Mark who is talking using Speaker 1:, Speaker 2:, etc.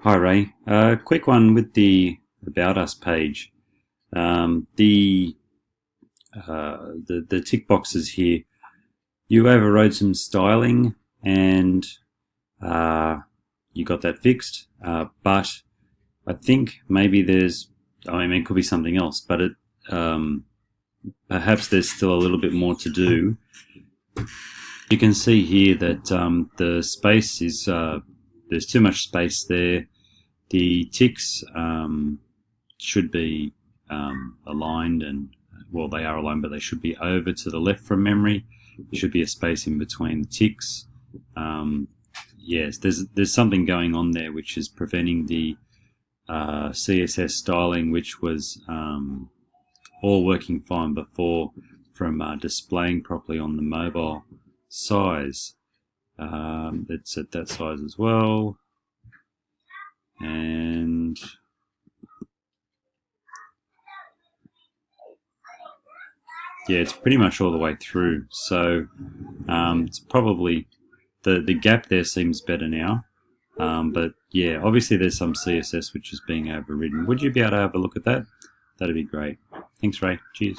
Speaker 1: Hi Ray. Quick one with the About Us page. The tick boxes here. You overrode some styling and you got that fixed. But I think maybe it could be something else. But perhaps there's still a little bit more to do. You can see here that the space is there's too much space there. The ticks should be aligned, and well, they are aligned, but they should be over to the left from memory. There should be a space in between the ticks. Yes, there's something going on there which is preventing the CSS styling, which was all working fine before, from displaying properly on the mobile size. It's at that size as well, and yeah, it's pretty much all the way through. So it's probably the gap there seems better now. But yeah, obviously there's some CSS which is being overridden. Would you be able to have a look at that? That'd be great. Thanks, Ray. Cheers.